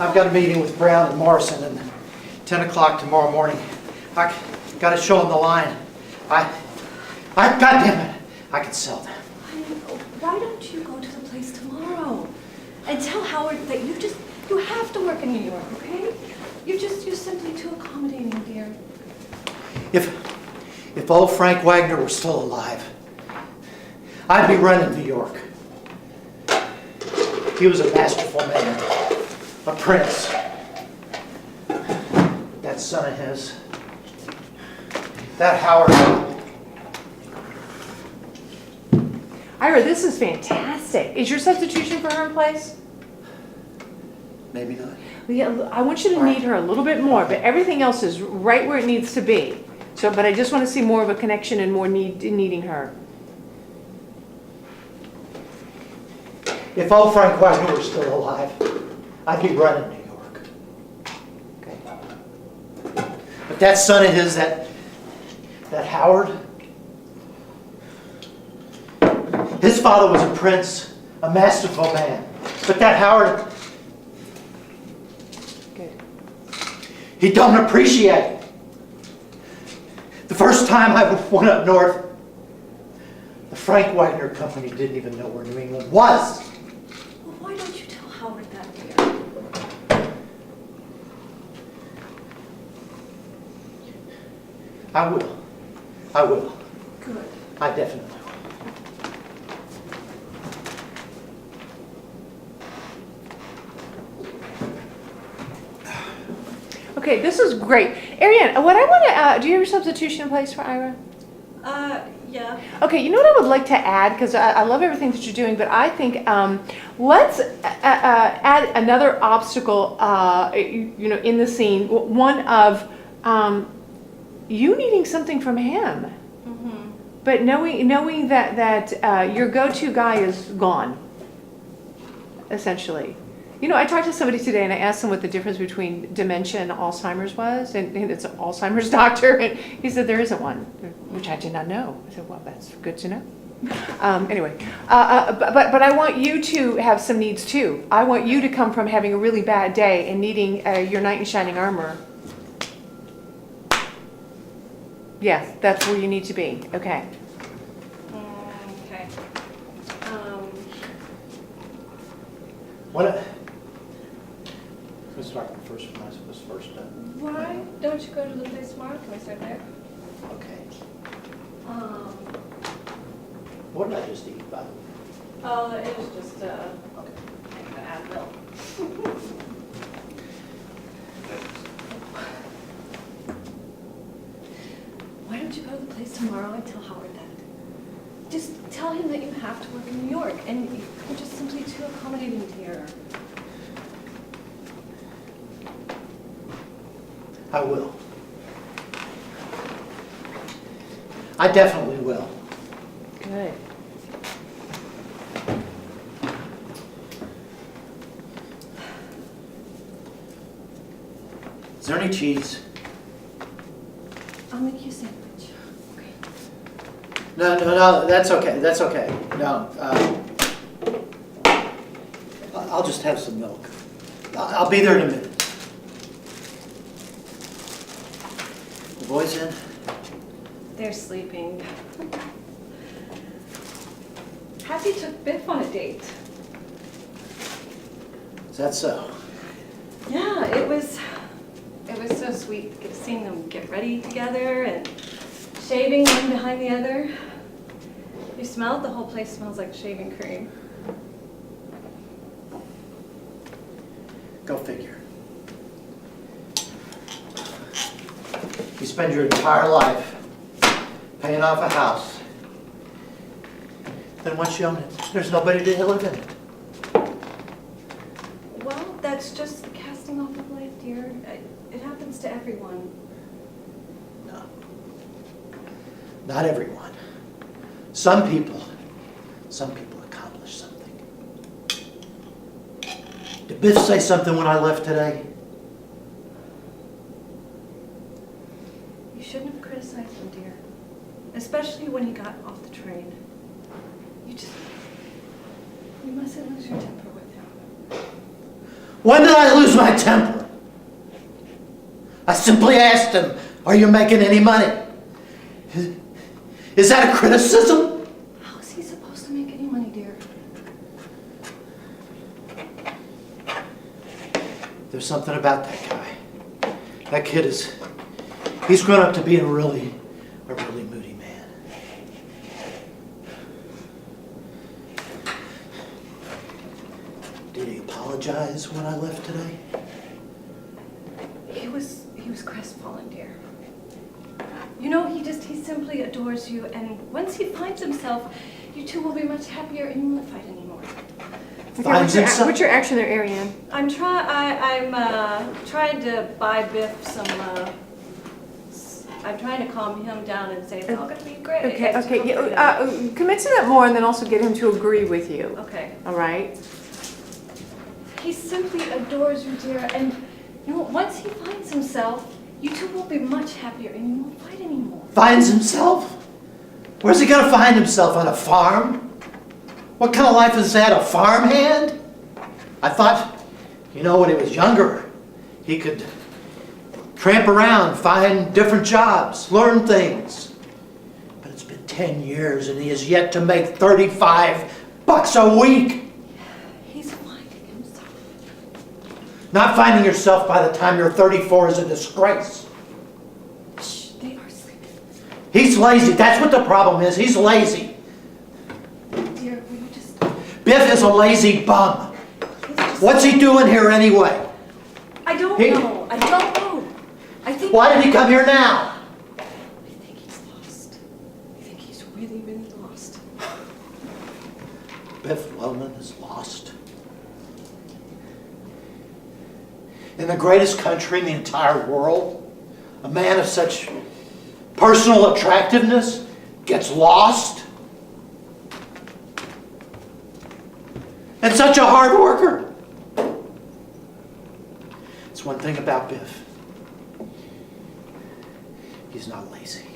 I've got a meeting with Brown and Morrison at 10 o'clock tomorrow morning. I got to show them the line. Goddamn it, I can sell them. Why don't you go to the place tomorrow and tell Howard that you have to work in New York, okay? You're simply too accommodating, dear. If old Frank Wagner were still alive, I'd be running New York. He was a masterful man, a prince. That son of his, that Howard. Ira, this is fantastic. Is your substitution for her in place? Maybe not. Yeah, I want you to need her a little bit more, but everything else is right where it needs to be. So, but I just want to see more of a connection and more needing her. If old Frank Wagner were still alive, I'd be running New York. Okay. But that son of his, that Howard, his father was a prince, a masterful man. But that Howard, Good. he don't appreciate. The first time I went up north, the Frank Wagner Company didn't even know where New England was. Well, why don't you tell Howard that, dear? I will. I will. Good. I definitely will. Okay, this is great. Arianne, what I want to, do you have your substitution in place for Ira? Yeah. Okay, you know what I would like to add, because I love everything that you're doing, but I think let's add another obstacle, in the scene. One of you needing something from him, but knowing that your go-to guy is gone, essentially. You know, I talked to somebody today and I asked them what the difference between dementia and Alzheimer's was, and it's an Alzheimer's doctor, and he said there isn't one, which I did not know. I said, well, that's good to know. Anyway, but I want you to have some needs too. I want you to come from having a really bad day and needing your knight in shining armor. Yes, that's where you need to be. Okay. Okay. Let's start with the first one. I suppose first. Why don't you go to the place tomorrow? Can we start there? Okay. What did I just eat, by the way? Oh, it was just Okay. an Advil. Why don't you go to the place tomorrow and tell Howard that? Just tell him that you have to work in New York and you're just simply too accommodating, dear. I will. I definitely will. Good. Is there any cheese? I'll make you a sandwich. Okay. No, that's okay. That's okay. No, I'll just have some milk. I'll be there in a minute. The boys in? They're sleeping. Happy took Biff on a date. Is that so? Yeah, it was so sweet seeing them get ready together and shaving one behind the other. You smell it? The whole place smells like shaving cream. Go figure. You spend your entire life paying off a house. Then once you own it, there's nobody to live in it. Well, that's just the casting off of life, dear. It happens to everyone. No. Not everyone. Some people accomplish something. Did Biff say something when I left today? You shouldn't have criticized him, dear. Especially when he got off the train. You mustn't lose your temper with him. When did I lose my temper? I simply asked him, are you making any money? Is that a criticism? How is he supposed to make any money, dear? There's something about that guy. That kid he's grown up to be a really moody man. Did he apologize when I left today? He was crestfallen, dear. You know, he simply adores you, and once he finds himself, you two will be much happier and you won't fight anymore. Okay, what's your action there, Arianne? I'm trying to buy Biff some, I'm trying to calm him down and say it's all gonna be great. Okay, commit to that more and then also get him to agree with you. Okay. All right? He simply adores you, dear, and you know, once he finds himself, you two will be much happier and you won't fight anymore. Finds himself? Where's he gonna find himself? On a farm? What kind of life is that? A farmhand? I thought, you know, when he was younger, he could tramp around, find different jobs, learn things. But it's been 10 years and he has yet to make $35 a week. He's finding himself. Not finding yourself by the time you're 34 is a disgrace. Shh, they are sleeping. He's lazy. That's what the problem is. He's lazy. Dear, will you just... Biff is a lazy bum. What's he doing here anyway? I don't know. I don't know. I think... Why did he come here now? I think he's lost. I think he's really, really lost. Biff Wellman is lost. In the greatest country in the entire world, a man of such personal attractiveness gets lost. And such a hard worker. It's one thing about Biff. He's not lazy.